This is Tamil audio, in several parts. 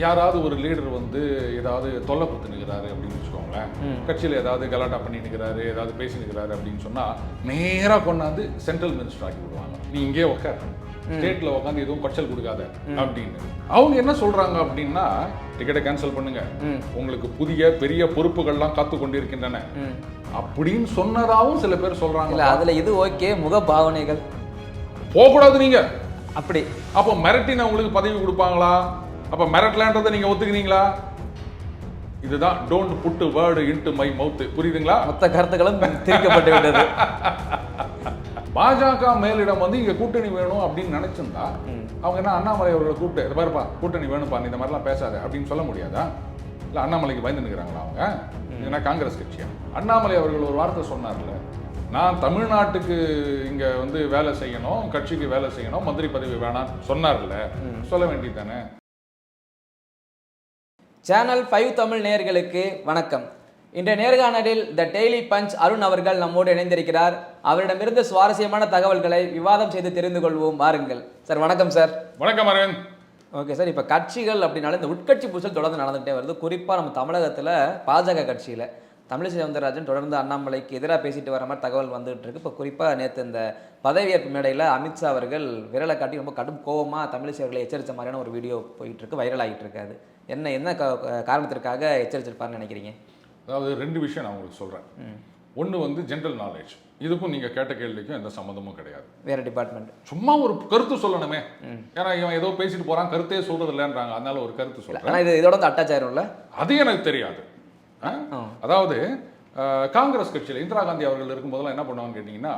யாராவது ஒரு லீடர் வந்து ஏதாவது தொல்லை கொடுத்துனுக்கிறாரு அப்படின்னு வச்சுக்கோங்களேன், கட்சியில் ஏதாவது கலாட்டா பண்ணினுக்கிறாரு, ஏதாவது பேசினுக்கிறாரு அப்படின்னு சொன்னா நேராக கொண்டாந்து சென்ட்ரல் மினிஸ்டர் ஆக்கி விடுவாங்க. நீ இங்கே உட்கார, ஸ்டேட்ல உட்காந்து எதுவும் கொச்சல் கொடுக்காத அப்படின்னு. அவங்க என்ன சொல்றாங்க அப்படின்னா, டிக்கெட்டை கேன்சல் பண்ணுங்க, உங்களுக்கு புதிய பெரிய பொறுப்புகள்லாம் காத்து கொண்டிருக்கின்றன அப்படின்னு சொன்னதாவும் சில பேர் சொல்றாங்க. அதுல இது ஓகே, முக பாவனைகள் போகக்கூடாது நீங்க அப்படி. அப்போ மிரட்டின உங்களுக்கு பதவி கொடுப்பாங்களா? அப்ப மிரட்டலான்றதை நீங்க ஒத்துக்கிறீங்களா? இதுதான் don't put word into my mouth. புரியுதுங்களா? மொத்த கருத்துக்களும் திரிக்கப்பட்டு விட்டது. பாஜக மேலிடம் வந்து இங்க கூட்டணி வேணும் அப்படின்னு நினைச்சிருந்தா அவங்க என்ன அண்ணாமலை அவர்களை கூப்பிட்டு, இதை பாருப்பா கூட்டணி வேணும்ப்பா, நீ இந்த மாதிரிலாம் பேசாத அப்படின்னு சொல்ல முடியாதா? இல்ல அண்ணாமலைக்கு பயந்து நிற்கிறாங்களா அவங்க? ஏன்னா காங்கிரஸ் கட்சியா? அண்ணாமலை அவர்கள் ஒரு வார்த்தை சொன்னார்ல, நான் தமிழ்நாட்டுக்கு இங்க வந்து வேலை செய்யணும், கட்சிக்கு வேலை செய்யணும், மந்திரி பதவி வேணாம் சொன்னார்ல, சொல்ல வேண்டியது தானே. சேனல் 5 தமிழ் நேயர்களுக்கு வணக்கம். இன்றைய நேர்காணலில் த டெய்லி பஞ்ச் அருண் அவர்கள் நம்மோடு இணைந்திருக்கிறார். அவரிடமிருந்து சுவாரஸ்யமான தகவல்களை விவாதம் செய்து தெரிந்து கொள்வோம். வாருங்கள் சார். வணக்கம் சார். வணக்கம் அரவிந்த். ஓகே சார், இப்போ கட்சிகள் அப்படின்னால இந்த உட்கட்சி பூசல் தொடர்ந்து நடந்துகிட்டே வருது. குறிப்பாக நம்ம தமிழகத்தில் பாஜக கட்சியில் தமிழிசை சவுந்தரராஜன் தொடர்ந்து அண்ணாமலைக்கு எதிராக பேசிட்டு வர மாதிரி தகவல் வந்துகிட்டு இருக்கு. இப்போ குறிப்பாக நேற்று இந்த பதவியேற்பு மேடையில் அமித்ஷா அவர்கள் விரலை காட்டி ரொம்ப கடும் கோபமாக தமிழிசை அவர்களை எச்சரித்த மாதிரியான ஒரு வீடியோ போயிட்டு இருக்கு, வைரல் ஆகிட்டு இருக்காது. என்ன காரணத்திற்காக எச்சரிச்சிருப்பாருன்னு நினைக்கிறீங்க? அதாவது ரெண்டு விஷயம் நான் உங்களுக்கு சொல்கிறேன். ஒன்று வந்து ஜென்ரல் நாலேஜ், இதுக்கும் நீங்கள் கேட்ட கேள்விக்கும் எந்த சம்மந்தமும் கிடையாது. வேறு டிபார்ட்மெண்ட். சும்மா ஒரு கருத்து சொல்லணுமே, ஏன்னா இவன் ஏதோ பேசிட்டு போகிறான், கருத்தே சொல்கிறது இல்லைன்றாங்க, அதனால ஒரு கருத்து சொல்கிறேன். ஆனால் இது இதோட வந்து அட்டாச் ஆயிரும்ல, அது எனக்கு தெரியாது. அதாவது காங்கிரஸ் கட்சியில் இந்திரா காந்தி அவர்கள் இருக்கும்போதெல்லாம் என்ன பண்ணுவாங்கன்னு கேட்டிங்கன்னா,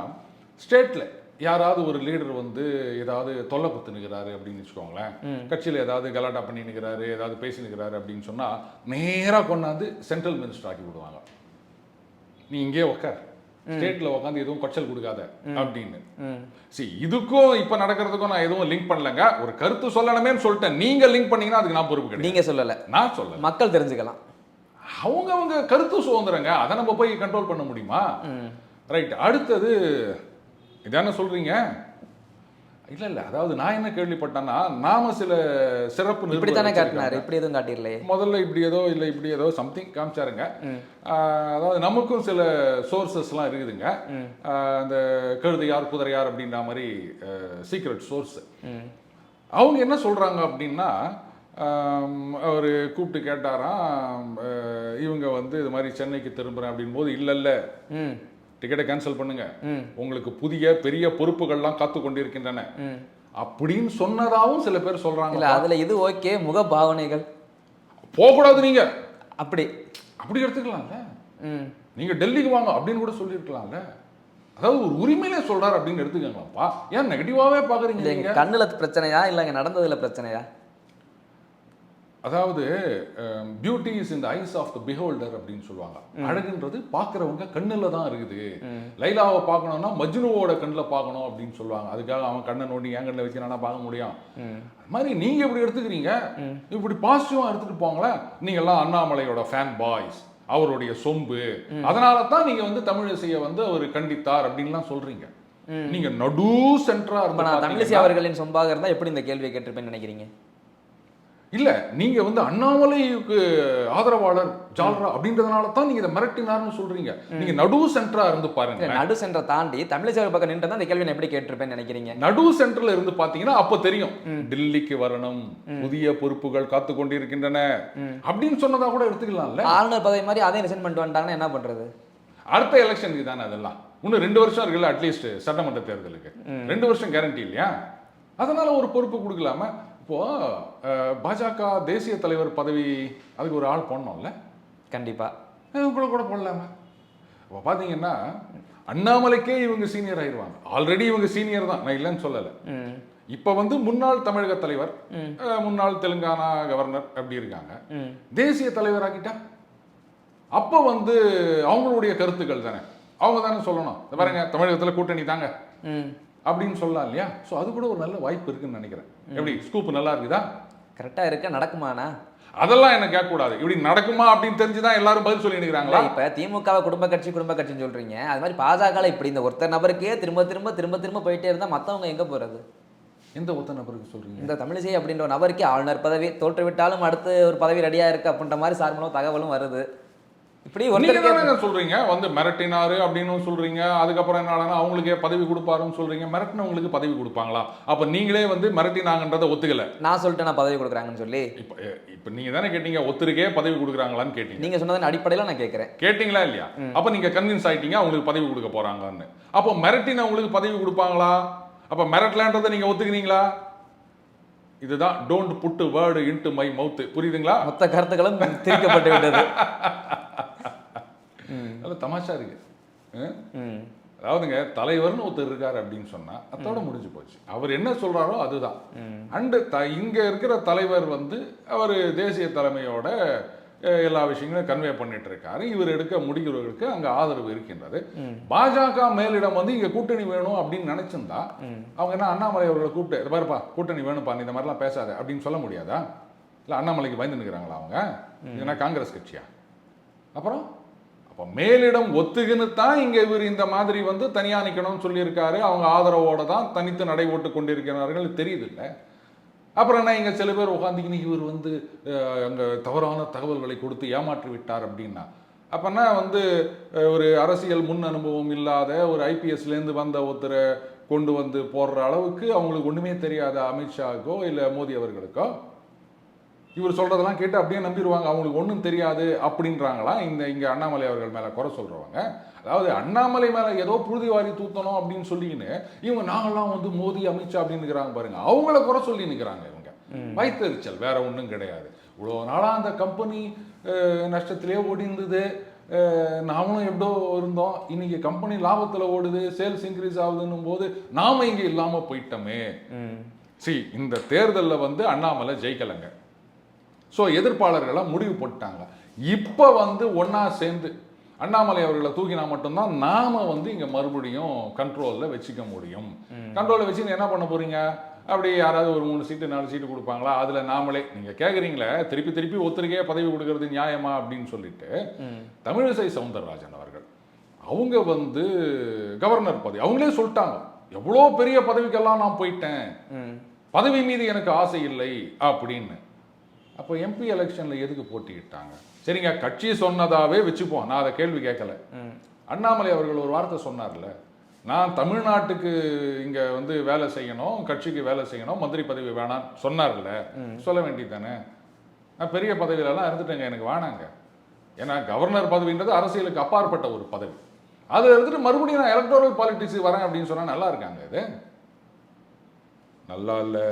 ஸ்டேட்டில் யாராவது ஒரு லீடர் வந்து ஏதாவது தொல்லை குத்துனுக்கிறாரு அப்படின்னு வச்சுக்கோங்களேன், கட்சியில் ஏதாவது கலாட்டா பண்ணினுக்கிறாரு, ஏதாவது பேசினுக்கிறாரு அப்படின்னு சொன்னால் நேராக கொண்டாந்து சென்ட்ரல் மினிஸ்டர் ஆக்கி விடுவாங்க. நீ இங்கே உட்கார், ஸ்டேட்ல உட்காந்து எதுவும் கொச்சல் கொடுக்காத அப்படின்னு. சரி, இதுக்கும் இப்போ நடக்கிறதுக்கும் நான் எதுவும் லிங்க் பண்ணலங்க, ஒரு கருத்து சொல்லணுமேன்னு சொல்லிட்டேன். நீங்கள் லிங்க் பண்ணீங்கன்னா அதுக்கு நான் பொறுப்பு கிடையாது. நீங்கள் சொல்லலை, நான் சொல்லலை. மக்கள் தெரிஞ்சுக்கலாம். அவங்க கருத்து சுதந்திரங்க, அதை நம்ம போய் கண்ட்ரோல் பண்ண முடியுமா? ரைட். அடுத்தது இதான சொல்றீங்க? இல்ல அதாவது நான் என்ன கேள்விப்பட்டேன்னா, நாம சில சிறப்பு இப்படி தானே காட்டினாரு, இப்படி எதுவும் காட்டிடலையே. முதல்ல இப்படி ஏதோ இல்லை இப்படி ஏதோ சம்திங் காமிச்சாருங்க. அதாவது நமக்கும் சில சோர்சஸ்லாம் இருக்குதுங்க, அந்த கழுதையார் குதிரையார் அப்படின்ற மாதிரி சீக்ரெட் சோர்ஸ். அவங்க என்ன சொல்றாங்க அப்படின்னா, அவர் கூப்பிட்டு கேட்டாராம், இவங்க வந்து இது மாதிரி சென்னைக்கு திரும்புறேன் அப்படின் போது, இல்ல டிக்கெட்டை கேன்சல் பண்ணுங்க, உங்களுக்கு புதிய பெரிய பொறுப்புகள்லாம் காத்து கொண்டிருக்கின்றன அப்படின்னு சொன்னதாவும் சில பேர் சொல்றாங்க. அதுல இது ஓகே, முக பாவனைகள் போகக்கூடாது நீங்க அப்படி எடுத்துக்கலாம்ல. நீங்க டெல்லிக்கு வாங்க அப்படின்னு கூட சொல்லியிருக்கலாம்ல. அதாவது ஒரு உரிமையிலே சொல்றாரு அப்படின்னு எடுத்துக்கங்களாம்ப்பா. ஏன் நெகட்டிவாவே பாக்குறீங்க? கண்ணுல பிரச்சனையா இல்ல நடந்ததுல பிரச்சனையா? அதாவது beauty is in the eyes of the beholder அப்படின்னு சொல்லுவாங்க. அழகுன்றது பார்க்குறவங்க கண்ணில் தான் இருக்குது. லைலாவை பார்க்கணும்னா மஜ்னுவோட கண்ணில் பார்க்கணும் அப்படின்னு சொல்லுவாங்க. அதுக்காக அவன் கண்ணை நோண்டி என் கண்ணில் வச்சு நான் பார்க்க முடியும். அது மாதிரி நீங்கள் எப்படி எடுத்துக்கிறீங்க? இப்படி பாசிட்டிவாக எடுத்துகிட்டு போங்களேன். நீங்கள்லாம் அண்ணாமலையோட ஃபேன் பாய்ஸ், அவருடைய சொம்பு, அதனால தான் நீங்கள் வந்து தமிழிசையை வந்து அவர் கண்டித்தார் அப்படின்லாம் சொல்கிறீங்க. நீங்கள் நடு சென்டரா இருந்தா தமிழிசை அவர்களின் சொம்பாக இருந்தால் எப்படி இந்த கேள்வியை கேட்டிருப்பேன்னு நினைக்கிறீங்க? இல்ல, நீங்க வந்து அண்ணாமலைக்கு ஆதரவாளர் ஜால்ரா அப்படின்றதுனால தான் நீங்க இதை மிரட்டினார்னு சொல்றீங்க. நீங்க நடு சென்டரா இருந்து பாருங்க. நடு சென்டரை தாண்டி தமிழிசை பக்கம் நின்று தான் இந்த கேள்வி எப்படி கேட்டிருப்பேன்னு நினைக்கிறீங்க? நடு சென்டர்ல இருந்து பாத்தீங்கன்னா அப்ப தெரியும், டெல்லிக்கு வரணும், புதிய பொறுப்புகள் காத்து கொண்டிருக்கின்றன அப்படின்னு சொன்னதா கூட எடுத்துக்கலாம்ல. ஆளுநர் பதவி மாதிரி அதையும் ரிசைன் பண்ணிட்டு வந்துட்டாங்கன்னா என்ன பண்றது? அடுத்த எலெக்ஷனுக்கு தானே அதெல்லாம். இன்னும் 2 வருஷம் இருக்குல்ல, அட்லீஸ்ட் சட்டமன்ற தேர்தலுக்கு 2 வருஷம் கேரண்டி இல்லையா? அதனால ஒரு பொறுப்பு கொடுக்கலாம. இப்போ பாஜக தேசிய தலைவர் பதவி அதுக்கு ஒரு ஆள் போடணும்ல. கண்டிப்பா இவங்களை கூட போடலாமா? இப்போ பார்த்தீங்கன்னா அண்ணாமலைக்கே இவங்க சீனியர் ஆயிடுவாங்க. ஆல்ரெடி இவங்க சீனியர் தான், நான் இல்லைன்னு சொல்லலை. இப்போ வந்து முன்னாள் தமிழக தலைவர், முன்னாள் தெலுங்கானா கவர்னர் அப்படி இருக்காங்க. தேசிய தலைவர் ஆகிட்டா அப்போ வந்து அவங்களுடைய கருத்துக்கள் தானே அவங்க தானே சொல்லணும். பாருங்க, தமிழகத்தில் கூட்டணி தாங்க அப்படின்னு சொல்லலாம் இல்லையா? ஸோ அது கூட ஒரு நல்ல வாய்ப்பு இருக்குன்னு நினைக்கிறேன். எப்படி ஸ்கூப் நல்லா இருக்குதா? கரெக்டாக இருக்க, நடக்குமாண்ணா? அதெல்லாம் என்ன கேட்கக்கூடாது. இப்படி நடக்குமா அப்படின்னு தெரிஞ்சுதான் எல்லாரும் பதில் சொல்லி நிற்கிறாங்களா? இப்போ திமுகவை குடும்ப கட்சின்னு சொல்றீங்க, அது மாதிரி பாஜக இப்படி இந்த ஒருத்தர் நபருக்கே திரும்ப திரும்ப திரும்ப திரும்ப போயிட்டே இருந்தால் மற்றவங்க எங்கே போகிறது? எந்த ஒத்த நபருக்கு சொல்றீங்க? இந்த தமிழிசை அப்படின்ற ஒரு நபருக்கே ஆளுநர் பதவி தோற்றுவிட்டாலும் அடுத்து ஒரு பதவி ரெடியா இருக்கு அப்படின்ற மாதிரி சார்பும் தகவலும் வருது. இப்படி நீங்க தானங்க சொல்றீங்க வந்து மிரட்டினாரு அப்படின்னு சொல்றீங்க. அதுக்கப்புறம் என்னன்னா அவங்களுக்கே பதவி கொடுப்பாருன்னு சொல்றீங்க. மிரட்டினவங்களுக்கு பதவி கொடுப்பாங்களா? அப்ப நீங்களே வந்து மிரட்டினாங்கன்றதை ஒத்துக்கல. நான் சொல்லிட்டேன் நான் பதவி கொடுக்குறாங்கன்னு சொல்லி. இப்ப நீங்க தானே கேட்டீங்க ஒத்துருக்கே பதவி கொடுக்குறாங்களான்னு கேட்டீங்க. நீங்க சொன்னதன் அடிப்படையில நான் கேட்கிறேன். கேட்டீங்களா இல்லையா? அப்ப நீங்க கன்வின்ஸ் ஆயிட்டீங்க அவங்களுக்கு பதவி கொடுக்க போறாங்கன்னு. அப்போ மிரட்டினவங்களுக்கு பதவி கொடுப்பாங்களா? அப்ப மிரட்டலான்றதை நீங்க ஒத்துக்கிறீங்களா? இதுதான் don't put word into my mouth. புரியுதுங்களா? மொத்த கருத்துக்களும் திரிக்கப்பட்டு விட்டது. நல்ல தமாஷா இருக்கு. அதாவதுங்க தலைவர்னு ஒருத்தர் இருக்காரு அப்படின்னு சொன்னா அதோட முடிஞ்சு போச்சு. அவர் என்ன சொல்றாரோ அதுதான். அண்டு இங்க இருக்கிற தலைவர் வந்து அவர் தேசிய தலைமையோட எல்லா விஷயங்களும் கன்வே பண்ணிட்டு இருக்காரு. இவர் எடுக்க முடிகிறவர்களுக்கு அங்க ஆதரவு இருக்கின்றது. பாஜக மேலிடம் வந்து இங்க கூட்டணி வேணும் அப்படின்னு நினைச்சிருந்தா அவங்க என்ன அண்ணாமலை அவர்களை கூப்பிட்டு பாருப்பா கூட்டணி வேணும்ப்பா இந்த மாதிரிலாம் பேசாத அப்படின்னு சொல்ல முடியாதா? இல்ல அண்ணாமலைக்கு பயந்து நிற்கிறாங்களா அவங்க? இதுனா காங்கிரஸ் கட்சியா? அப்புறம் அப்ப மேலிடம் ஒத்துக்குன்னு தான் இங்க இவர் இந்த மாதிரி வந்து தனியா நிக்கணும்னு சொல்லியிருக்காரு. அவங்க ஆதரவோட தான் தனித்து நடை போட்டு கொண்டிருக்கிறார்கள். தெரியுது இல்லை? அப்புறம் என்ன இங்க சில பேர் உட்காந்துக்கின்னு இவர் வந்து அங்க தவறான தகவல்களை கொடுத்து ஏமாற்றி விட்டார் அப்படின்னா அப்பன்னா வந்து ஒரு அரசியல் முன் அனுபவம் இல்லாத ஒரு ஐபிஎஸ்லேருந்து வந்த ஒருத்தரை கொண்டு வந்து போடுற அளவுக்கு அவங்களுக்கு ஒண்ணுமே தெரியாத அமித்ஷாவுக்கோ இல்லை மோடி அவர்களுக்கோ இவர் சொல்றதெல்லாம் கேட்டு அப்படியே நம்பிடுவாங்க. அவங்களுக்கு ஒன்றும் தெரியாது அப்படின்றாங்களா இங்க அண்ணாமலை அவர்கள் மேல குறை சொல்றவங்க? அதாவது அண்ணாமலை மேல ஏதோ புழுதி வாரி தூத்தணும் அப்படின்னு சொல்லின்னு இவங்க நாங்கெல்லாம் வந்து மோடி அமித்ஷா அப்படின்னு இருக்கிறாங்க பாருங்க. அவங்கள குறை சொல்லி நிற்கிறாங்க இவங்க. வைத்தறிச்சல் வேற ஒன்றும் கிடையாது. இவ்வளோ நாளா அந்த கம்பெனி நஷ்டத்திலே ஓடிந்தது. நாமளும் எப்படோ இருந்தோம். இன்னைக்கு கம்பெனி லாபத்தில் ஓடுது, சேல்ஸ் இன்க்ரீஸ் ஆகுதுன்னும் போது நாம இங்க இல்லாம போயிட்டோமே. இந்த தேர்தலில் வந்து அண்ணாமலை ஜெயிக்கலைங்க. ஸோ எதிர்ப்பாளர்களாக முடிவு போட்டாங்க. இப்போ வந்து ஒன்றா சேர்ந்து அண்ணாமலை அவர்களை தூக்கினா மட்டும்தான் நாம வந்து இங்கே மறுபடியும் கண்ட்ரோலில் வச்சுக்க முடியும். கண்ட்ரோலில் வச்சு என்ன பண்ண போறீங்க? அப்படி யாராவது ஒரு 3 சீட்டு 4 சீட்டு கொடுப்பாங்களா? அதில் நாமளே நீங்கள் கேட்குறீங்களே திருப்பி திருப்பி ஒருத்தருக்கே பதவி கொடுக்கறது நியாயமா அப்படின்னு சொல்லிட்டு தமிழிசை சவுந்தரராஜன் அவர்கள் அவங்க வந்து கவர்னர் பதவி அவங்களே சொல்லிட்டாங்க. எவ்வளோ பெரிய பதவிக்கெல்லாம் நான் போயிட்டேன், பதவி மீது எனக்கு ஆசை இல்லை அப்படின்னு. அப்போ எம்பி எலெக்ஷன்ல எதுக்கு போட்டியிட்டாங்க? சரிங்க கட்சி சொன்னதாவே வச்சுப்போம், நான் அதை கேள்வி கேட்கல. அண்ணாமலை அவர்கள் ஒரு வார்த்தை சொன்னார்ல, நான் தமிழ்நாட்டுக்கு இங்க வந்து வேலை செய்யணும், கட்சிக்கு வேலை செய்யணும், மந்திரி பதவி வேணாம் சொன்னார்ல, சொல்ல வேண்டியது தானே? நான் பெரிய பதவியிலலாம் இருந்துட்டேங்க, எனக்கு வேணாங்க. ஏன்னா கவர்னர் பதவின்றது அரசியலுக்கு அப்பாற்பட்ட ஒரு பதவி. அதை இருந்துட்டு மறுபடியும் நான் எலக்டோரல் பாலிட்டிக்ஸ் வரேன் அப்படின்னு சொன்னா நல்லா இருக்காங்க? இது நல்லா இல்லை.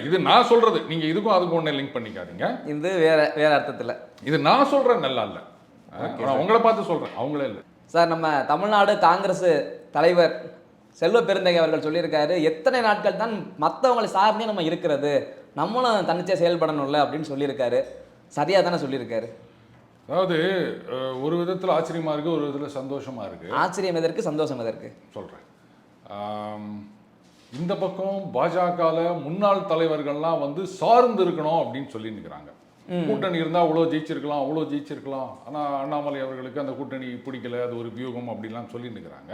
இது நான் சொல்றது, நீங்க இதுக்கும் அதுக்கும் ஒண்ணு லிங்க் பண்ணிக்காதீங்க. இது வேற அர்த்தத்துல இது நான் சொல்றேன் நல்லா இல்ல, உங்களை பார்த்து சொல்றேன், அவங்களே இல்லை சார். நம்ம தமிழ்நாடு காங்கிரஸ் தலைவர் செல்வ பெருந்தகை அவர்கள் சொல்லியிருக்காரு, எத்தனை நாட்கள் தான் மற்றவங்களை சார்ந்தே நம்ம இருக்கிறது, நம்மளும் தனிச்சே செயல்படணும்ல அப்படின்னு சொல்லியிருக்காரு. சரியா தானே சொல்லியிருக்காரு? அதாவது ஒரு விதத்தில் ஆச்சரியமா இருக்கு, ஒரு விதத்தில் சந்தோஷமா இருக்கு. ஆச்சரியம் எதற்கு, சந்தோஷம் எதற்கு சொல்றேன். இந்த பக்கம் பாஜக முன்னாள் தலைவர்கள்லாம் வந்து சார்ந்து இருக்கணும் அப்படின்னு சொல்லி நிற்கிறாங்க. கூட்டணி இருந்தால் அவ்வளோ ஜெயிச்சிருக்கலாம், அவ்வளோ ஜெயிச்சிருக்கலாம். ஆனால் அண்ணாமலை அவர்களுக்கு அந்த கூட்டணி பிடிக்கல, அது ஒரு வியூகம் அப்படிலாம் சொல்லி நிற்கிறாங்க.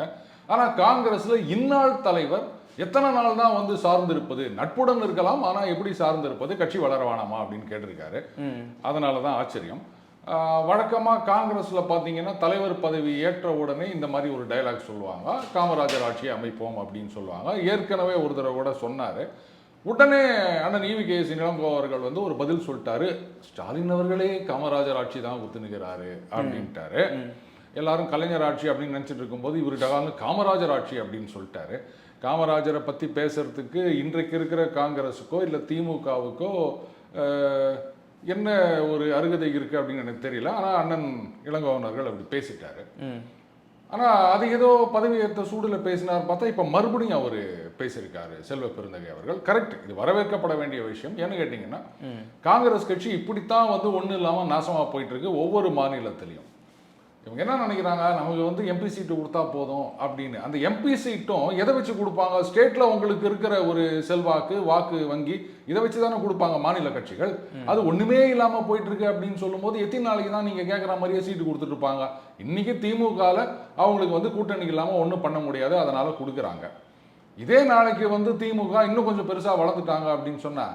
ஆனால் காங்கிரஸ்ல இந்நாள் தலைவர் எத்தனை நாள் தான் வந்து சார்ந்து இருப்பது? நட்புடன் இருக்கலாம், ஆனால் எப்படி சார்ந்து இருப்பது? கட்சி வளர வேணாமா அப்படின்னு கேட்டிருக்காரு. அதனால தான் ஆச்சரியம். வழக்கமாக காங்கிரஸில் பார்த்தீங்கன்னா தலைவர் பதவி ஏற்ற உடனே இந்த மாதிரி ஒரு டைலாக் சொல்லுவாங்க, காமராஜர் ஆட்சியை அமைப்போம் அப்படின்னு சொல்லுவாங்க. ஏற்கனவே ஒரு தடவை கூட சொன்னார். உடனே அண்ணன் EVKS இளங்கோ அவர்கள் வந்து ஒரு பதில் சொல்லிட்டாரு, ஸ்டாலின் அவர்களே காமராஜர் ஆட்சி தான் ஒத்துணுகிறாரு அப்படின்ட்டாரு. எல்லாரும் கலைஞர் ஆட்சி அப்படின்னு நினச்சிட்டு இருக்கும்போது இவர் டகால்னு காமராஜர் ஆட்சி அப்படின்னு சொல்லிட்டாரு. காமராஜரை பற்றி பேசுறதுக்கு இன்றைக்கு இருக்கிற காங்கிரஸுக்கோ இல்லை திமுகவுக்கோ என்ன ஒரு அருகதை இருக்கு அப்படின்னு எனக்கு தெரியல. ஆனால் அண்ணன் இளங்கோவனர்கள் அப்படி பேசிட்டாரு. ஆனால் அது ஏதோ பதவி ஏற்ற சூடில் பேசினார் பார்த்தா இப்போ மறுபடியும் அவர் பேசியிருக்காரு செல்வ பெருந்தகை அவர்கள். கரெக்ட், இது வரவேற்கப்பட வேண்டிய விஷயம். ஏன்னு கேட்டிங்கன்னா காங்கிரஸ் கட்சி இப்படித்தான் வந்து ஒன்றும் இல்லாமல் நாசமாக போயிட்டு இருக்கு ஒவ்வொரு மாநிலத்திலையும். இவங்க என்ன நினைக்கிறாங்க, நமக்கு வந்து எம்பி சீட்டு கொடுத்தா போதும் அப்படின்னு. அந்த எம்பி சீட்டும் எதை வச்சு கொடுப்பாங்க? ஸ்டேட்ல உங்களுக்கு இருக்கிற ஒரு செல்வாக்கு வாக்கு வங்கி இதை வச்சு தானே கொடுப்பாங்க மாநில கட்சிகள். அது ஒண்ணுமே இல்லாம போயிட்டு இருக்கு அப்படின்னு சொல்லும் போது எத்தனை நாளைக்கு தான் நீங்க கேட்குற மாதிரியே சீட்டு கொடுத்துட்டு இருப்பாங்க? இன்னைக்கு திமுகவில் அவங்களுக்கு வந்து கூட்டணி இல்லாமல் ஒன்றும் பண்ண முடியாது, அதனால கொடுக்குறாங்க. இதே நாளைக்கு வந்து திமுக இன்னும் கொஞ்சம் பெருசாக வளர்ந்துட்டாங்க அப்படின்னு சொன்னா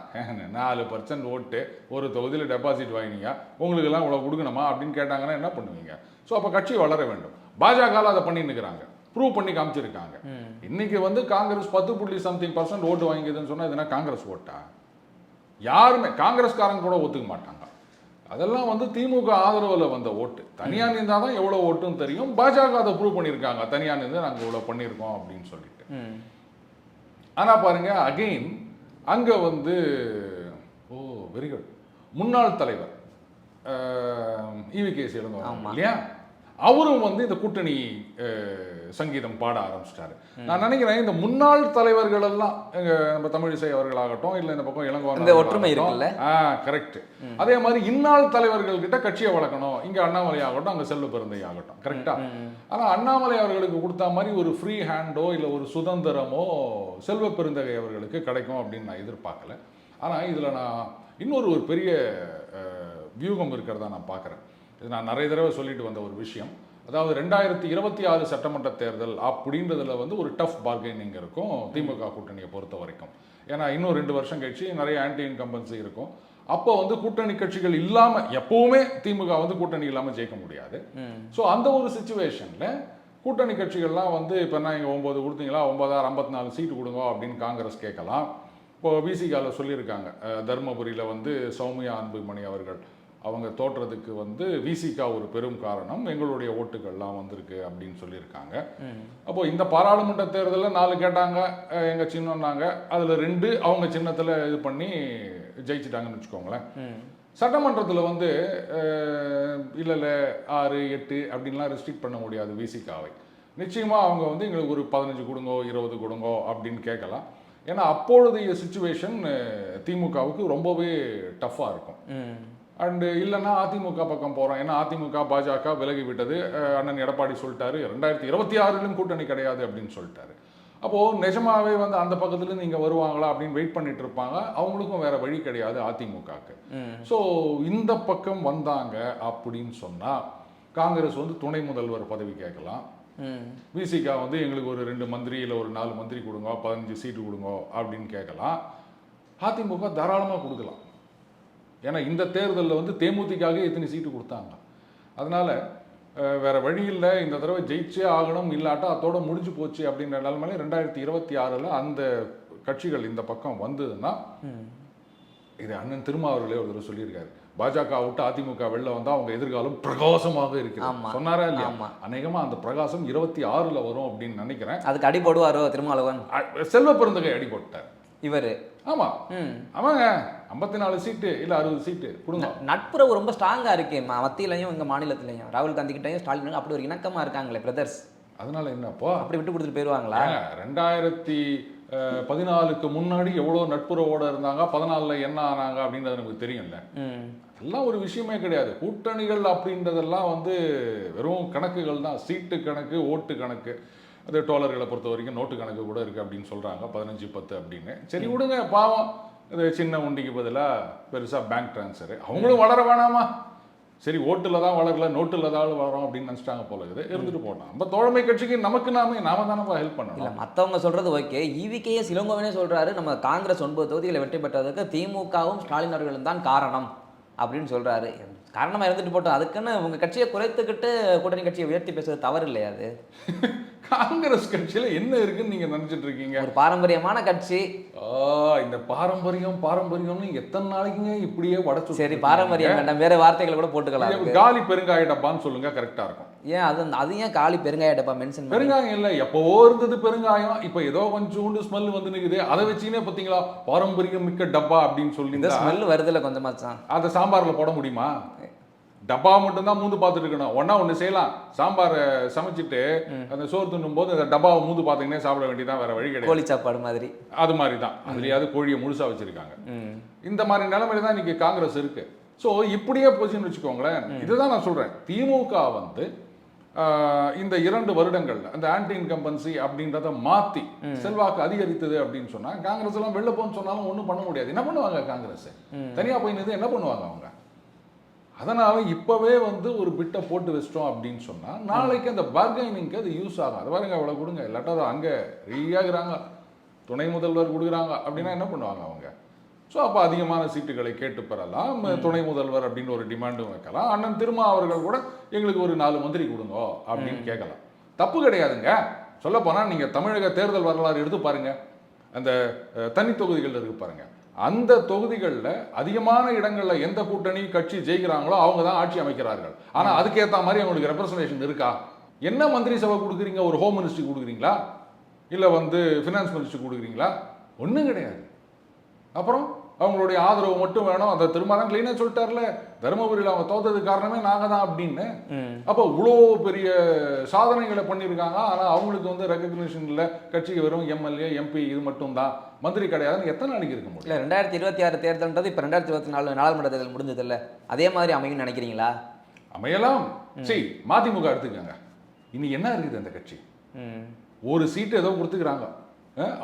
4% ஓட்டு ஒரு தொகுதியில் டெபாசிட் வாங்கினீங்க, உங்களுக்கெல்லாம் இவ்வளோ கொடுக்கணுமா அப்படின்னு கேட்டாங்கன்னா என்ன பண்ணுவீங்க? ஸோ அப்போ கட்சி வளர வேண்டும். பாஜக அதை பண்ணின்னு இருக்கிறாங்க, ப்ரூவ் பண்ணி காமிச்சிருக்காங்க. இன்னைக்கு வந்து காங்கிரஸ் 10.something% ஓட்டு வாங்கிதுன்னு சொன்னா இதுனா காங்கிரஸ் ஓட்டா? யாருமே காங்கிரஸ்காரங்க கூட ஒத்துக்க மாட்டாங்க. அதெல்லாம் வந்து திமுக ஆதரவில் வந்த ஓட்டு. தனியா நின்றா தான் எவ்வளோ ஓட்டுன்னு தெரியும். பாஜக அதை ப்ரூவ் பண்ணியிருக்காங்க, தனியா நின்று நாங்கள் இவ்வளோ பண்ணியிருக்கோம் அப்படின்னு சொல்லிட்டு. ஆனா பாருங்க, அகெயின் அங்க வந்து வெரி குட் முன்னாள் தலைவர் ஈவி.கே.எஸ். இளங்கோவன் இல்லையா, அவரும் வந்து இந்த கூட்டணி சங்கீதம் பாட ஆரம்பிச்சிட்டாரு. நான் நினைக்கிறேன் இந்த முன்னாள் தலைவர்கள் எல்லாம் நம்ம தமிழிசை அவர்களாகட்டும், இல்ல இந்த பக்கம் இளங்கோவன் ஒற்றுமை இருக்குல்ல, கரெக்ட். அதே மாதிரி இந்நாள் தலைவர்கள் கிட்ட கட்சியை வளர்க்கணும். இங்க அண்ணாமலை ஆகட்டும், அங்க செல்வ பெருந்தை ஆகட்டும், கரெக்டா? ஆனா அண்ணாமலை அவர்களுக்கு கொடுத்த மாதிரி ஒரு ஃப்ரீ ஹேண்டோ இல்ல ஒரு சுதந்திரமோ செல்வ பெருந்தகை அவர்களுக்கு கிடைக்கும் அப்படின்னு நான் எதிர்பார்க்கல. ஆனா இதுல நான் இன்னொரு பெரிய வியூகம் இருக்கிறதா நான் பார்க்குறேன். இது நான் நிறைய தடவை சொல்லிட்டு வந்த ஒரு விஷயம். அதாவது 2026 சட்டமன்ற தேர்தல் அப்படின்றதுல வந்து ஒரு டஃப் பார்கெனிங் இருக்கும் திமுக கூட்டணியை பொறுத்த வரைக்கும். ஏன்னா இன்னும் 2 வருஷம் கழிச்சு நிறைய ஆன்டி இன்கம்பன்சி இருக்கும். அப்போ வந்து கூட்டணி கட்சிகள் இல்லாம எப்பவுமே திமுக வந்து கூட்டணி இல்லாம ஜெயிக்க முடியாது. ஸோ அந்த ஒரு சிச்சுவேஷன்ல கூட்டணி கட்சிகள்லாம் வந்து இப்போ என்ன இங்கே 9 கொடுத்தீங்களா, 9,54 சீட்டு கொடுங்க அப்படின்னு காங்கிரஸ் கேட்கலாம். இப்போ விசிகாவில் சொல்லியிருக்காங்க, தருமபுரியில் வந்து சௌமியா அன்புமணி அவர்கள் அவங்க தோற்றதுக்கு வந்து விசிகா ஒரு பெரும் காரணம், எங்களுடைய ஓட்டுகள்லாம் வந்திருக்கு அப்படின்னு சொல்லியிருக்காங்க. அப்போ இந்த பாராளுமன்ற தேர்தலில் 4 கேட்டாங்க, எங்க சின்னம்னாங்க, அதுல 2 அவங்க சின்னத்துல இது பண்ணி ஜெயிச்சிட்டாங்கன்னு வச்சுக்கோங்களேன். சட்டமன்றத்தில் வந்து இல்ல 6, 8 அப்படின்லாம் ரெஸ்ட்ரிக்ட் பண்ண முடியாது விசிகாவை. நிச்சயமா அவங்க வந்து எங்களுக்கு ஒரு 15 கொடுங்கோ 20 கொடுங்கோ அப்படின்னு கேட்கலாம். ஏன்னா அப்பொழுதைய சுச்சுவேஷன் திமுகவுக்கு ரொம்பவே டஃப்பாக இருக்கும். அண்டு இல்லைன்னா அதிமுக பக்கம் போகிறோம். ஏன்னா அதிமுக பாஜக விலகி விட்டது. அண்ணன் எடப்பாடி சொல்லிட்டாரு 2026 கூட்டணி கிடையாது அப்படின்னு சொல்லிட்டாரு. அப்போது நிஜமாவே வந்து அந்த பக்கத்துலேருந்து இங்கே வருவாங்களா அப்படின்னு வெயிட் பண்ணிட்டு இருப்பாங்க. அவங்களுக்கும் வேற வழி கிடையாது அதிமுகவுக்கு. ஸோ இந்த பக்கம் வந்தாங்க அப்படின்னு சொன்னால் காங்கிரஸ் வந்து துணை முதல்வர் பதவி கேட்கலாம். விசிகா வந்து எங்களுக்கு ஒரு 2 மந்திரி இல்லை ஒரு 4 மந்திரி கொடுங்க, 15 சீட்டு கொடுங்க அப்படின்னு கேட்கலாம். அதிமுக தாராளமாக கொடுக்கலாம். ஏன்னா இந்த தேர்தலில் வந்து தேமுதிகாக எத்தனை சீட்டு கொடுத்தாங்க. அதனால வேற வழி இல்லை, இந்த தடவை ஜெயிச்சே ஆகணும், இல்லாட்டா அதோட முடிஞ்சு போச்சு அப்படின்ற நிலைமையில 2026 அந்த கட்சிகள் இந்த பக்கம் வந்ததுன்னா, இது அண்ணன் திருமாவர்களே ஒரு தடவை சொல்லியிருக்காரு, பாஜக விட்டு அதிமுக வெளில வந்தா அவங்க எதிர்காலம் பிரகாசமாக இருக்கிறது சொன்னாரா இல்லையா? அநேகமா அந்த பிரகாசம் 26 வரும் அப்படின்னு நினைக்கிறேன். அதுக்கு அடி போடுவாரோ திருமாவளவன்? செல்வ பெருந்தகை அடி போட்டார் இவரு. ஆமா ஆமாங்க, 54 சீட்டு இல்ல 60 சீட்டு கொடுங்க. நட்புறவு ரொம்ப ஸ்ட்ராங்கா இருக்கு மத்தியிலையும் எங்க மாநிலத்திலையும். ராகுல் காந்தி கிட்டையும் ஸ்டாலின் அப்படி ஒரு இணக்கமா இருக்காங்களே பிரதர்ஸ். அதனால என்னப்போ அப்படி விட்டு கொடுத்துட்டு போயிருவாங்களா? 2014க்கு முன்னாடி எவ்வளவு நட்புறவோட இருந்தாங்க, 14ல என்ன ஆனாங்க அப்படின்றது நமக்கு தெரியும்ல. அதெல்லாம் ஒரு விஷயமே கிடையாது. கூட்டணிகள் அப்படின்றதெல்லாம் வந்து வெறும் கணக்குகள் தான், சீட்டு கணக்கு, ஓட்டு கணக்கு. அது டோலர்களை பொறுத்த வரைக்கும் நோட்டு கணக்கு கூட இருக்குது அப்படின்னு சொல்கிறாங்க, 15-10 அப்படின்னு. சரி விடுங்க, பாவம், இது சின்ன உண்டிக்கு பதிலாக பெருசாக பேங்க் ட்ரான்ஸ்ஃபரு. அவங்களும் வளர வேணாமா? சரி ஓட்டில் தான் வளரல, நோட்டில் தான் வளரும் அப்படின்னு நினச்சிட்டாங்க போல இருக்குது. இருந்துட்டு போட்டோம். நம்ம தோழமை கட்சிக்கு நமக்கு நாம தானே ஹெல்ப் பண்ணணும். இல்லை மற்றவங்க சொல்கிறது ஓகே, ஈவி.கே.எஸ். இளங்கோவனே சொல்கிறாரு நம்ம காங்கிரஸ் 9 தொகுதிகளை வெற்றி பெற்றதுக்கு திமுகவும் ஸ்டாலின் அவர்களும் தான் காரணம் அப்படின்னு சொல்கிறாரு. காரணமாக இருந்துட்டு போட்டோம், அதுக்குன்னு உங்கள் கட்சியை குறைத்துக்கிட்டு கூட்டணி கட்சியை உயர்த்தி பேசுறது தவறு இல்லையா? அது காங்கிரஸ் கட்சியில என்ன இருக்குன்னு நீங்க நினைச்சிட்டு இருக்கீங்க? ஒரு பாரம்பரியமான கட்சி. இந்த பாரம்பரியம்னு எத்தனை நாளைக்குங்க இப்படியே வடச்சு? சரி பாரம்பரியம் வேண்டாம், வேற வார்த்தைகளை கூட போட்டுக்கலாம். காலி பெருங்காய டப்பான்னு சொல்லுங்க, கரெக்டா இருக்கும். ஏன் அது ஏன் காலி பெருங்காய டப்பா மென்ஷன்? பெருங்காயம் இல்ல, எப்பவோ இருந்தது பெருங்காயம், இப்ப ஏதோ கொஞ்சோண்டு ஸ்மெல் வந்து நிக்குது. அதை வச்சுக்கினே பாத்தீங்களா பாரம்பரியம் மிக்க டப்பா அப்படின்னு சொல்லி இந்த ஸ்மெல் வருதுல கொஞ்சமாச்சான். அதை சாம்பார்ல போட முடியுமா? டப்பா மட்டும்தான் மூந்து பார்த்துட்டு இருக்கணும். ஒன்று செய்யலாம், சாம்பாரை சமைச்சிட்டு அந்த சோறு தின்னும் போது அந்த டப்பாவை மூந்து பார்த்தீங்கன்னா சாப்பிட வேண்டியதான், வேற வழி கிடையாது. கோழி சாப்பாடு மாதிரி அது மாதிரி தான். அதுலயாவது கோழியை முழுசா வச்சிருக்காங்க. இந்த மாதிரி நிலைமையில தான் இன்னைக்கு காங்கிரஸ் இருக்கு. ஸோ இப்படியே போச்சுன்னு வச்சுக்கோங்களேன். இதுதான் நான் சொல்றேன், திமுக வந்து இந்த 2 வருடங்கள்ல அந்த ஆன்டி இன்கம்பன்சி அப்படின்றத மாத்தி செல்வாக்கு அதிகரித்தது அப்படின்னு சொன்னா, காங்கிரஸ் எல்லாம் வெளில போன்னு சொன்னாலும் ஒன்றும் பண்ண முடியாது. என்ன பண்ணுவாங்க காங்கிரஸ்? தனியா போய் நின்று என்ன பண்ணுவாங்க அவங்க? அதனால இப்பவே வந்து ஒரு பிட்டை போட்டு வச்சிட்டோம் அப்படின்னு சொன்னா நாளைக்கு அந்த பார்கெனிங்க்கு அது யூஸ் ஆகும். அது பாருங்க, அவ்வளவு கொடுங்க, இல்லாட்டா அங்க ரெடியாகிறாங்க துணை முதல்வர் கொடுக்குறாங்க அப்படின்னா என்ன பண்ணுவாங்க அவங்க? ஸோ அப்போ அதிகமான சீட்டுகளை கேட்டு பெறலாம், துணை முதல்வர் அப்படின்னு ஒரு டிமாண்டும் வைக்கலாம். அண்ணன் திருமா அவர்கள் கூட எங்களுக்கு ஒரு 4 மந்திரி கொடுங்க அப்படின்னு கேட்கலாம். தப்பு கிடையாதுங்க. சொல்ல போனால் நீங்கள் தமிழக தேர்தல் வரலாறு எடுத்து பாருங்க, அந்த தனி தொகுதிகள் இருக்கு பாருங்க, அந்த தொகுதிகளில் அதிகமான இடங்களில் எந்த கூட்டணி கட்சி ஜெயிக்கிறாங்களோ அவங்க தான் ஆட்சி அமைக்கிறார்கள். ஆனால் அதுக்கேற்ற மாதிரி அவங்களுக்கு ரெப்ரசன்டேஷன் இருக்கா? என்ன மந்திரி சபை கொடுக்குறீங்க? ஒரு ஹோம் மினிஸ்ட்ரி கொடுக்குறீங்களா, இல்லை ஃபினான்ஸ் மினிஸ்ட்ரி கொடுக்குறீங்களா? ஒன்றும் கிடையாது. அப்புறம் அவங்களுடைய ஆதரவு மட்டும் வேணும். அதை திரும்ப தான் கிளீனாக சொல்லிட்டார்ல, தருமபுரியில் அவங்க தோத்ததுக்கு காரணமே நாங்கள் தான் அப்படின்னு. அப்போ இவ்வளோ பெரிய சாதனைகளை பண்ணியிருக்காங்க. ஆனால் அவங்களுக்கு ரெகக்னிஷன் இல்லை, கட்சிக்கு வெறும் எம்எல்ஏ எம்பி இது மட்டும் தான், மந்திரி கிடையாதுன்னு எத்தனை நாளைக்கு இருக்க முடியும்? இல்லை 2026 தேர்தல்ன்றது இப்போ 2024 நாடாளுமன்ற தேர்தல் முடிஞ்சது இல்லை, அதே மாதிரி அமையும்னு நினைக்கிறீங்களா? அமையலாம். சரி, மதிமுக எடுத்துக்கங்க, இனி என்ன இருக்குது அந்த கட்சி? ஒரு சீட்டு ஏதோ கொடுத்துக்கிறாங்க,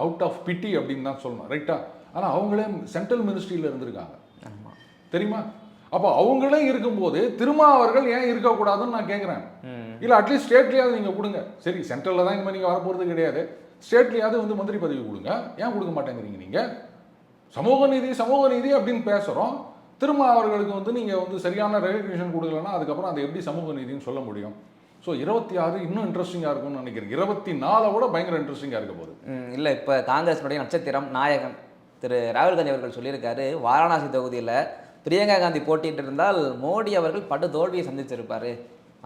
அவுட் ஆஃப் பிட்டி அப்படின்னு தான் சொல்லணும், ரைட்டா? ஆனால் அவங்களே சென்ட்ரல் மினிஸ்ட்ரியில் இருந்திருக்காங்க, தெரியுமா? அப்போ அவங்களே இருக்கும்போது திருமா அவர்கள் ஏன் இருக்கக்கூடாதுன்னு நான் கேட்குறேன். இல்லை அட்லீஸ்ட் ஸ்டேட்லேயாவது நீங்கள் கொடுங்க. சரி, சென்ட்ரலில் தான் இனிமேல் நீங்கள் வரப்போகிறது கிடையாது, ஸ்டேட்லேயாவது மந்திரி பதவி கொடுங்க. ஏன் கொடுக்க மாட்டேங்கிறீங்க? நீங்கள் சமூக நீதி அப்படின்னு பேசுகிறோம். திருமா அவர்களுக்கு நீங்கள் சரியான ரெகக்னிஷன் கொடுக்கலன்னா அதுக்கப்புறம் அதை எப்படி சமூக நீதினு சொல்ல முடியும்? ஸோ 26 இன்னும் இன்ட்ரெஸ்டிங்காக இருக்கும்னு நினைக்கிறேன். 24 விட பயங்கர இன்ட்ரெஸ்டிங்காக இருக்க போகுது. இல்லை, இப்போ காங்கிரஸினுடைய நட்சத்திரம் நாயகன் திரு ராகுல் காந்தி அவர்கள் சொல்லியிருக்காரு, வாரணாசி தொகுதியில் பிரியங்கா காந்தி போட்டிட்டு இருந்தால் மோடி அவர்கள் படு தோல்வியை சந்திச்சிருப்பாரு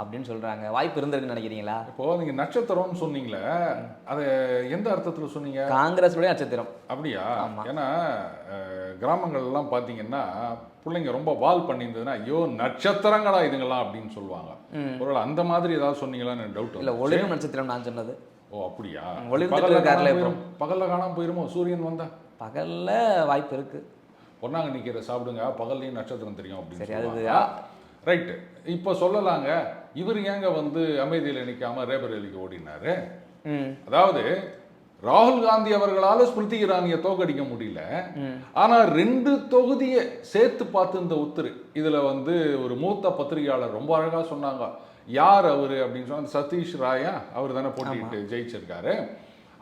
அப்படின்னு சொல்றாங்க. வாய்ப்பு இருந்திருக்குன்னு நினைக்கிறீங்களா? இப்போ நீங்க நட்சத்திரம்னு சொன்னீங்களே, அதை எந்த அர்த்தத்தில் சொன்னீங்க? காங்கிரஸுடைய நட்சத்திரம். அப்படியா? ஏன்னா கிராமங்கள்லாம் பார்த்தீங்கன்னா பிள்ளைங்க ரொம்ப வால் பண்ணியிருந்ததுன்னா ஐயோ நட்சத்திரங்களா இதுங்களாம் அப்படின்னு சொல்லுவாங்க. ஒரு அந்த மாதிரி ஏதாவது சொன்னீங்களான்னு டவுட். இல்லை, ஒளிரும் நட்சத்திரம் நான் சொன்னது. ஓ அப்படியா? பகல்ல காணாம போயிருமோ சூரியன் வந்தா? பகல்ல வாய்ப்பு இருக்கு. பொன்னாங்க நிக்கிற சாப்பிடுங்க, பகல்லையும் நட்சத்திரம் தெரியும் அப்படின்னு. ரைட்டு. இப்போ சொல்லலாங்க, இவர் ஏங்க அமைதியில் நிற்காம ரேபரேலிக்கு ஓடினாரு? அதாவது ராகுல் காந்தி அவர்களால் ஸ்மிருதி இரானியை தோக்கடிக்க முடியல, ஆனா 2 தொகுதியை சேர்த்து பார்த்து இந்த உத்தரு இதுல ஒரு மூத்த பத்திரிகையாளர் ரொம்ப அழகா சொன்னாங்க. யார் அவரு அப்படின்னு சொன்னா சதீஷ் ராயா, அவர் தானே போட்டிட்டு ஜெயிச்சிருக்காரு.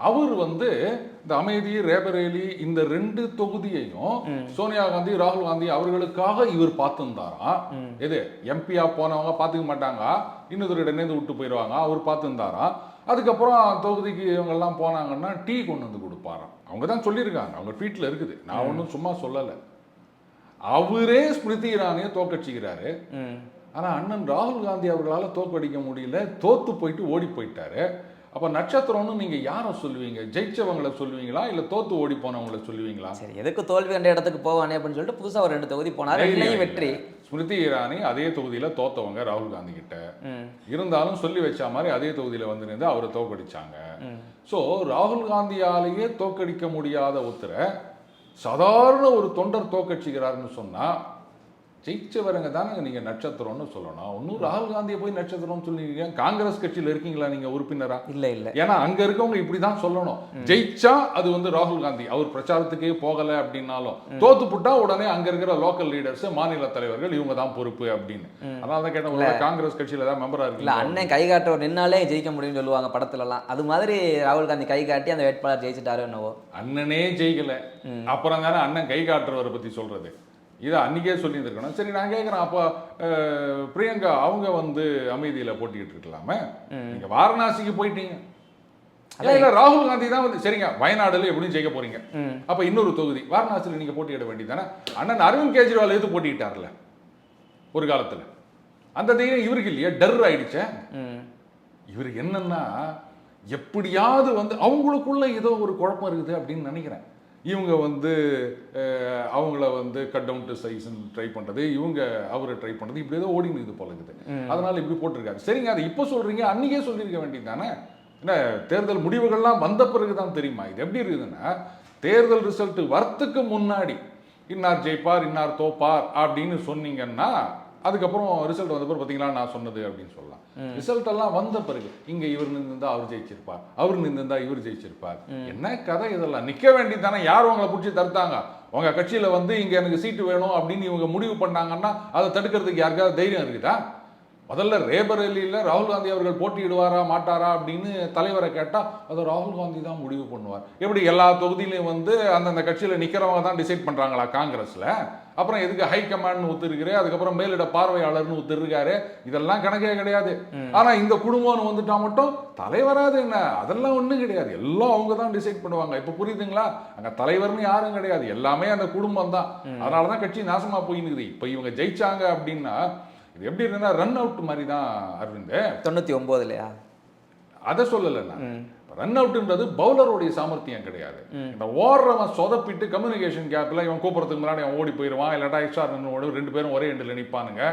அவர் இந்த அமேதி ரேபரேலி இந்த 2 தொகுதியையும் சோனியா காந்தி ராகுல் காந்தி அவர்களுக்காக இவர் பார்த்துருந்தாராம். எது எம்பியா போனவங்க பார்த்துக்க மாட்டாங்க, இன்னொருத்தருடைய விட்டு போயிடுவாங்க, அவர் பார்த்துருந்தாராம். அதுக்கப்புறம் தொகுதிக்கு இவங்கெல்லாம் போனாங்கன்னா டீ கொண்டு கொடுப்பாராம். அவங்க தான் சொல்லியிருக்காங்க, அவங்க ட்வீட்டில் இருக்குது, நான் ஒன்றும் சும்மா சொல்லலை. அவரே ஸ்மிருதி இரானியை தோக்கடிச்சுக்கிறாரு. ஆனால் அண்ணன் ராகுல் காந்தி அவர்களால் தோக்கடிக்க முடியல, தோத்து போயிட்டு ஓடி போயிட்டாரு. அப்போ நட்சத்திரம்னு நீங்கள் யாரை சொல்லுவீங்க? ஜெயிச்சவங்களை சொல்லுவீங்களா, இல்லை தோத்து ஓடி போனவங்களை சொல்லுவீங்களா? சரி, எதுக்கு தோல்வி கண்ட இடத்துக்கு போவானே அப்படின்னு சொல்லிட்டு புதுசாக ஒரு 2 தொகுதி போனார், வெற்றி. ஸ்மிருதி இரானி அதே தொகுதியில் தோத்தவங்க ராகுல் காந்தி கிட்ட, இருந்தாலும் சொல்லி வச்ச மாதிரி அதே தொகுதியில் நின்று அவரை தோக்கடிச்சாங்க. ஸோ ராகுல் காந்தியாலேயே தோக்கடிக்க முடியாத ஒருத்தரை சாதாரண ஒரு தொண்டர் தோக்கடிச்சுக்கிறாருன்னு சொன்னால் ஜெயிச்சவரங்க தானே நீங்கள் நட்சத்திரம்னு சொல்லணும். ஒன்றும் ராகுல் காந்தியை போய் நட்சத்திரம்னு சொல்லிருக்கீங்க. காங்கிரஸ் கட்சியில் இருக்கீங்களா நீங்கள் உறுப்பினரா? இல்லை இல்லை. ஏன்னா அங்கே இருக்கவங்க இப்படி தான் சொல்லணும். ஜெயிச்சா அது ராகுல் காந்தி, அவர் பிரச்சாரத்துக்கே போகலை அப்படின்னாலும், தோத்து புட்டா உடனே அங்கே இருக்கிற லோக்கல் லீடர்ஸ் மாநில தலைவர்கள் இவங்க தான் பொறுப்பு அப்படின்னு. அதனால தான் கேட்டேன், காங்கிரஸ் கட்சியில் தான் மெம்பராக இருக்கு. இல்லை, அண்ணன் கை காட்ட நின்னாலே ஜெயிக்க முடியும்னு சொல்லுவாங்க படத்துலலாம். அது மாதிரி ராகுல் காந்தி கை காட்டி அந்த வேட்பாளர் ஜெயிச்சிட்டாரு என்னவோ. அண்ணனே ஜெயிக்கல, அப்புறம் தானே அண்ணன் கை காட்டுறவரை பற்றி சொல்றது. இதை அன்றைக்கே சொல்லியிருந்துருக்கணும். சரி, நான் கேட்குறேன், அப்போ பிரியங்கா அவங்க அமேதியில் போட்டிக்கிட்டு இருக்கலாமே, நீங்கள் வாரணாசிக்கு போயிட்டீங்க. இல்லை, ராகுல் காந்தி தான் சரிங்க, வயநாடுல எப்படியும் ஜெயிக்க போறீங்க, அப்போ இன்னொரு தொகுதி வாரணாசியில் நீங்கள் போட்டியிட வேண்டியதானே. அண்ணன் அரவிந்த் கெஜ்ரிவால் எது போட்டிக்கிட்டார்ல ஒரு காலத்தில், அந்த தைரியம் இவருக்கு இல்லையா? டர் ஆயிடுச்சே. இவருக்கு என்னன்னா எப்படியாவது அவங்களுக்குள்ள ஏதோ ஒரு குழப்பம் இருக்குது அப்படின்னு நினைக்கிறேன். இவங்க அவங்கள கட் டவுன் டு சைஸ்ன்னு ட்ரை பண்ணுறது, இவங்க அவரை ட்ரை பண்ணுறது, இப்படி ஏதோ ஓடினு இது போல இருக்குது. அதனால இப்படி போட்டிருக்காரு. சரிங்க, அதை இப்போ சொல்கிறீங்க, அன்றைக்கே சொல்லியிருக்க வேண்டியது தானே. என்ன தேர்தல் முடிவுகள்லாம் வந்த பிறகு தான் தெரியுமா? இது எப்படி இருக்குதுன்னா, தேர்தல் ரிசல்ட் வரத்துக்கு முன்னாடி இன்னார் ஜெயிப்பார் இன்னார் தோப்பார் அப்படின்னு சொன்னீங்கன்னா அதுக்கப்புறம் ரிசல்ட் வந்த பிறகு பார்த்தீங்களா நான் சொன்னது அப்படின்னு சொல்லலாம். ரிசல்ட் எல்லாம் வந்த பிறகு இங்க இவர் நின்றுந்தா அவர் ஜெயிச்சிருப்பார், அவர் நின்றுந்தா இவர் ஜெயிச்சிருப்பார். என்ன கதை இதெல்லாம்? நிக்க வேண்டியது தானே. யார் உங்களை பிடிச்சி தடுத்தாங்க? உங்க கட்சியில இங்க எனக்கு சீட்டு வேணும் அப்படின்னு இவங்க முடிவு பண்ணாங்கன்னா அதை தடுக்கிறதுக்கு யாருக்காவது தைரியம் இருக்குதா? முதல்ல ரேபரேலியில் ராகுல் காந்தி அவர்கள் போட்டியிடுவாரா மாட்டாரா அப்படின்னு தலைவரை கேட்டால் அதை ராகுல் காந்தி தான் முடிவு பண்ணுவார். எப்படி எல்லா தொகுதியிலையும் வந்து அந்தந்த கட்சியில் நிற்கிறவங்க தான் டிசைட் பண்ணுறாங்களா காங்கிரஸில்? அப்புறம் எதுக்கு ஹை கமாண்ட்னு ஒத்துருக்குரு, அதுக்கப்புறம் மேலிட பார்வையாளர்னு ஒத்துருக்காரு, இதெல்லாம் கணக்கே கிடையாது. ஆனால் இந்த குடும்பம்னு வந்துட்டா மட்டும் தலைவராது என்ன, அதெல்லாம் ஒன்றும் கிடையாது, எல்லாம் அவங்க தான் டிசைட் பண்ணுவாங்க. இப்போ புரியுதுங்களா? அங்கே தலைவர்னு யாரும் கிடையாது, எல்லாமே அந்த குடும்பம் தான். அதனால தான் கட்சி நாசமாக போயின்னுக்குது. இப்போ இவங்க ஜெயிச்சாங்க அப்படின்னா இது எப்படி இருந்தா ரன் அவுட் மாதிரி தான் அரவிந்த். 99 அதை சொல்லலை நான். ரன் அவுட்ன்றது பவுலருடைய சாமர்த்தியம் கிடையாது. இந்த ஓடுறவன் சொதப்பிட்டு கம்யூனிகேஷன் கேப்ல இவன் கூப்பிடறதுக்கு முன்னாடி அவன் ஓடி போயிடுவான், இல்லாட்டா எக்ஸ்ட்ரா ரன் ஓடு, 2 பேரும் ஒரே எண்டில் நிற்பானுங்க,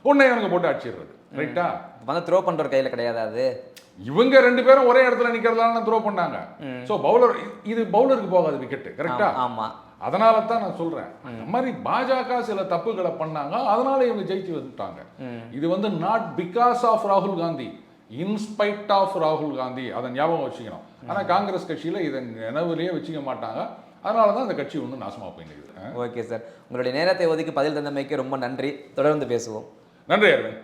உன்னை இவனுக்கு போட்டு அடிச்சிடுறது. ரைட்டா? வந்து த்ரோ பண்ற கையில கிடையாது அது. இவங்க 2 பேரும் ஒரே இடத்துல நிக்கிறதால த்ரோ பண்ணாங்க. ஸோ பவுலர் இது பவுலருக்கு போகாது விக்கெட். கரெக்டா? ஆமா. அதனால தான் நான் சொல்றேன், அந்த மாதிரி பாஜக சில தப்புகளை பண்ணாங்க, அதனால இவங்க ஜெயிச்சு வந்துட்டாங்க. இது வந்து நாட் பிகாஸ் ஆஃப் ராகுல் காந்தி, இன்ஸ்பைட் ஆஃப் ராகுல் காந்தி. அதை ஞாபகம் வச்சுக்கணும். ஆனால் காங்கிரஸ் கட்சியில் இதை நினைவுலேயே வச்சுக்க மாட்டாங்க. அதனால தான் அந்த கட்சி ஒன்றும் நாசமாக போயிருக்கு. ஓகே சார், உங்களுடைய நேரத்தை ஒதுக்கி பதில் தந்தமைக்கு ரொம்ப நன்றி. தொடர்ந்து பேசுவோம். நன்றி அரவிந்த்.